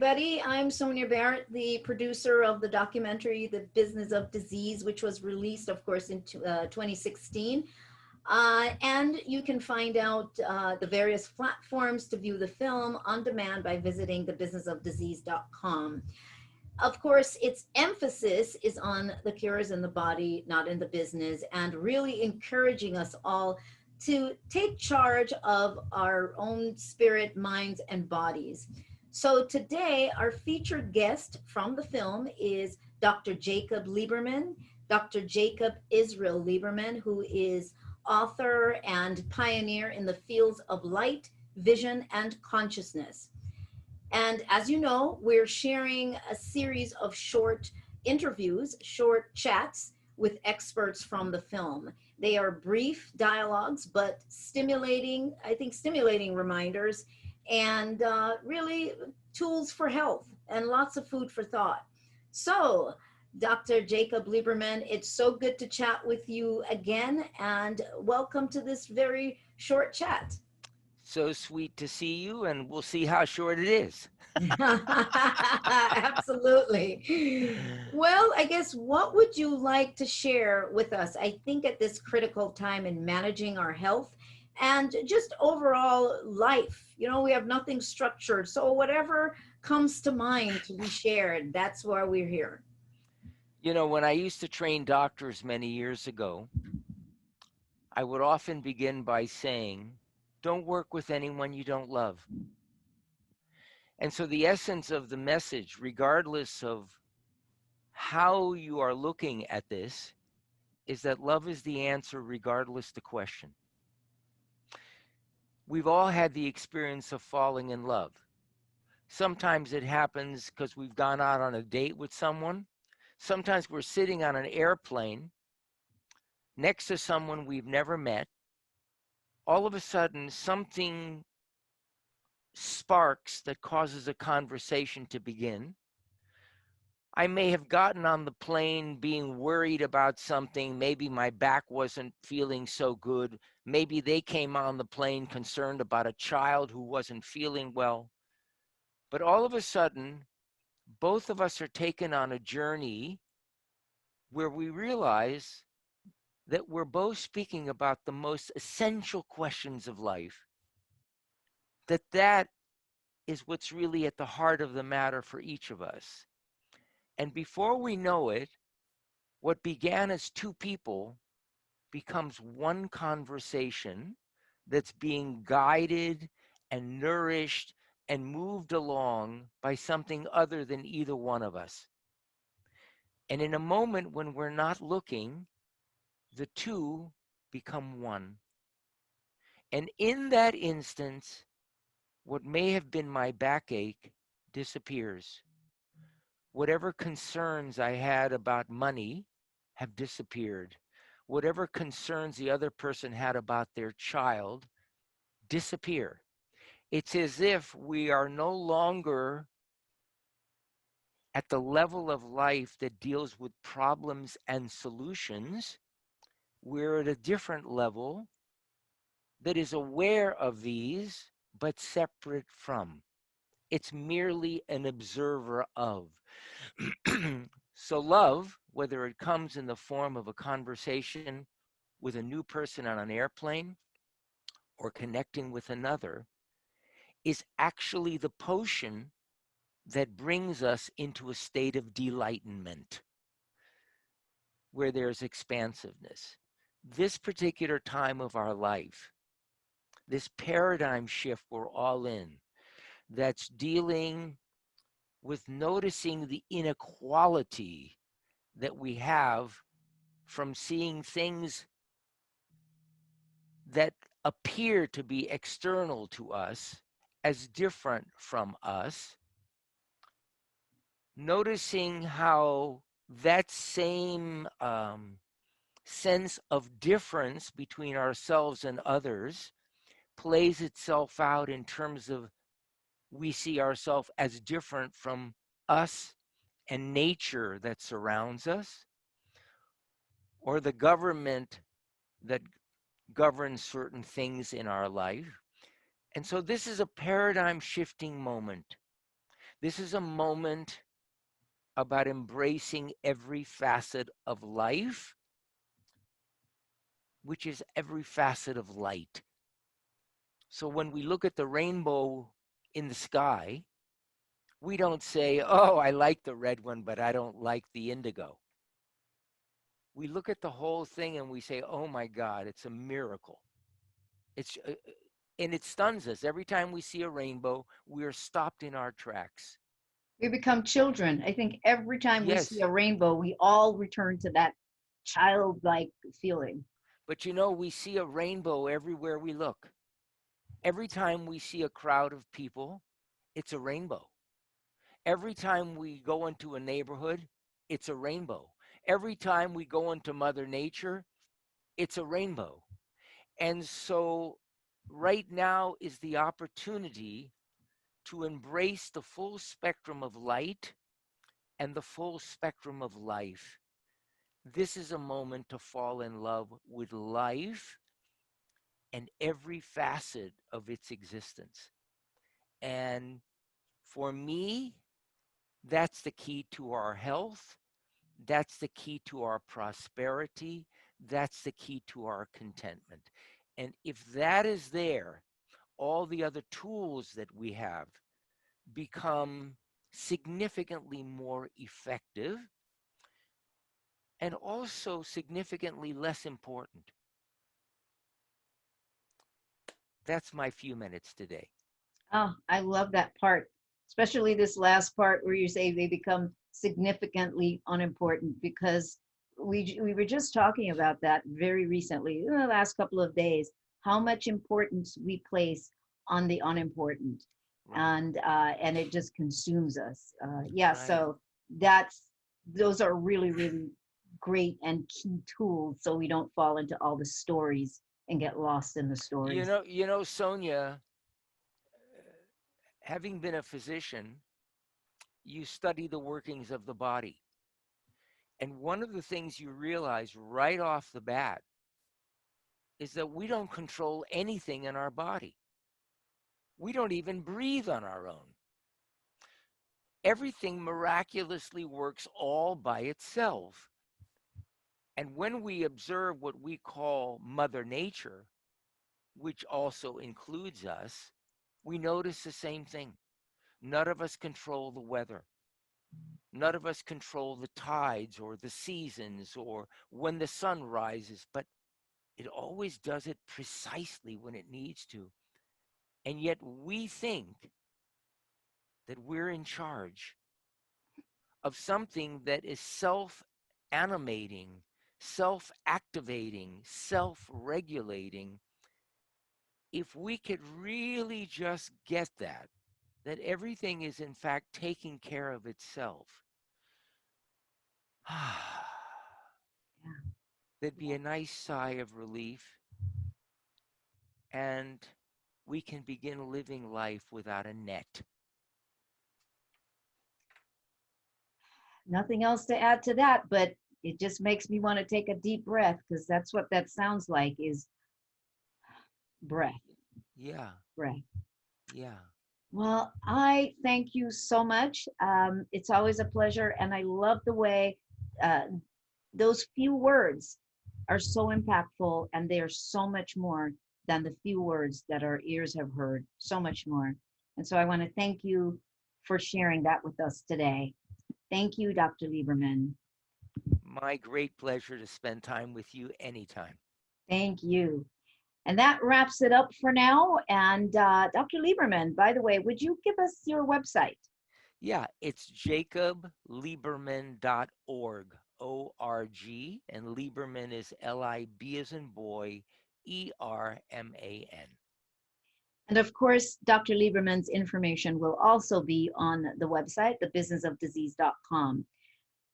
everybody. I'm Sonia Barrett, the producer of the documentary, The Business of Disease, which was released, of course, in 2016. And you can find out the various platforms to view the film on demand by visiting thebusinessofdisease.com. Of course, its emphasis is on the cures in the body, not in the business, and really encouraging us all to take charge of our own spirit, minds, and bodies. So today, our featured guest from the film is Dr. Jacob Liberman, Dr. Jacob Israel Liberman, who is author and pioneer in the fields of light, vision, and consciousness. And as you know, we're sharing a series of short interviews, short chats with experts from the film. They are brief dialogues, but stimulating, I think stimulating reminders and really tools for health and lots of food for thought. So, Dr. Jacob Liberman, it's so good to chat with you again, and welcome to this very short chat. So sweet to see you, and we'll see how short it is. Absolutely. Well, I guess what would you like to share with us? I think at this critical time in managing our health and just overall life, we have nothing structured. So whatever comes to mind to be shared, that's why we're here. When I used to train doctors many years ago, I would often begin by saying, don't work with anyone you don't love. And so the essence of the message, regardless of how you are looking at this, is that love is the answer regardless the question. We've all had the experience of falling in love. Sometimes it happens because we've gone out on a date with someone. Sometimes we're sitting on an airplane next to someone we've never met. All of a sudden, something sparks that causes a conversation to begin. I may have gotten on the plane being worried about something. Maybe my back wasn't feeling so good. Maybe they came on the plane concerned about a child who wasn't feeling well. But all of a sudden, both of us are taken on a journey where we realize that we're both speaking about the most essential questions of life, that is what's really at the heart of the matter for each of us. And before we know it, what began as two people becomes one conversation that's being guided and nourished and moved along by something other than either one of us. And in a moment when we're not looking, the two become one. And in that instance, what may have been my backache disappears. Whatever concerns I had about money have disappeared. Whatever concerns the other person had about their child disappear. It's as if we are no longer at the level of life that deals with problems and solutions. We're at a different level that is aware of these, but separate from. It's merely an observer of. So love, whether it comes in the form of a conversation with a new person on an airplane or connecting with another, is actually the potion that brings us into a state of delightment, where there's expansiveness. This particular time of our life, this paradigm shift we're all in, that's dealing with noticing the inequality that we have from seeing things that appear to be external to us as different from us, noticing how that same sense of difference between ourselves and others plays itself out in terms of we see ourselves as different from us and nature that surrounds us, or the government that governs certain things in our life. And so this is a paradigm shifting moment. This is a moment about embracing every facet of life, which is every facet of light. So when we look at the rainbow in the sky, we don't say, oh, I like the red one, but I don't like the indigo. We look at the whole thing and we say, oh my God, it's a miracle. It's and it stuns us. Every time we see a rainbow, we are stopped in our tracks. We become children. I think every time we see Yes, a rainbow, we all return to that childlike feeling. but you know, we see a rainbow everywhere we look. Every time we see a crowd of people, it's a rainbow. Every time we go into a neighborhood, it's a rainbow. Every time we go into Mother Nature, it's a rainbow. And so, right now is the opportunity to embrace the full spectrum of light and the full spectrum of life. This is a moment to fall in love with life and every facet of its existence. And for me, that's the key to our health. That's the key to our prosperity. That's the key to our contentment. And if that is there, all the other tools that we have become significantly more effective and also significantly less important. That's my few minutes today. Oh, I love that part, especially this last part where you say they become significantly unimportant because we were just talking about that very recently, in the last couple of days, how much importance we place on the unimportant, Right, and it just consumes us. Yeah, right. so those are really really great and key tools, so we don't fall into all the stories and get lost in the stories. Sonia, having been a physician, you study the workings of the body. And one of the things you realize right off the bat is that we don't control anything in our body. We don't even breathe on our own. Everything miraculously works all by itself. And when we observe what we call Mother Nature, which also includes us, we notice the same thing. None of us control the weather. None of us control the tides or the seasons or when the sun rises, but it always does it precisely when it needs to. And yet we think that we're in charge of something that is self animating, self activating, self regulating. If we could really just get that everything is in fact taking care of itself, there'd be a nice sigh of relief and we can begin living life without a net. Nothing else to add to that, but it just makes me want to take a deep breath because that's what that sounds like is breath, Yeah, breath. yeah. Well, I thank you so much. It's always a pleasure, and I love the way uh, those few words are so impactful, and they are so much more than the few words that our ears have heard, so much more. And so I want to thank you for sharing that with us today. Thank you, Dr. Lieberman. My great pleasure to spend time with you anytime. Thank you. And that wraps it up for now. And Dr. Lieberman, by the way, would you give us your website? Yeah, it's jacoblieberman.org, O-R-G, and Lieberman is L-I-B as in boy, E-R-M-A-N. And of course, Dr. Lieberman's information will also be on the website, thebusinessofdisease.com.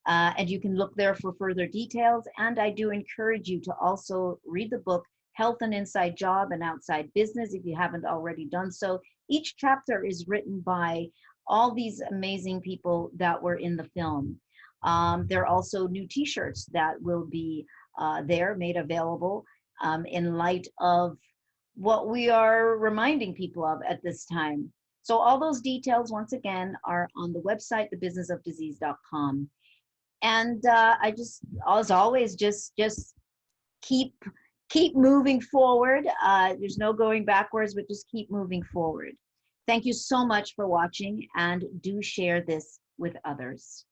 And you can look there for further details. And I do encourage you to also read the book, Health and Inside Job and Outside Business, if you haven't already done so. Each chapter is written by all these amazing people that were in the film. There are also new t-shirts that will be there, made available in light of what we are reminding people of at this time. So all those details, once again, are on the website, thebusinessofdisease.com. And I just, as always, just keep moving forward. There's no going backwards, but just keep moving forward. Thank you so much for watching, and do share this with others.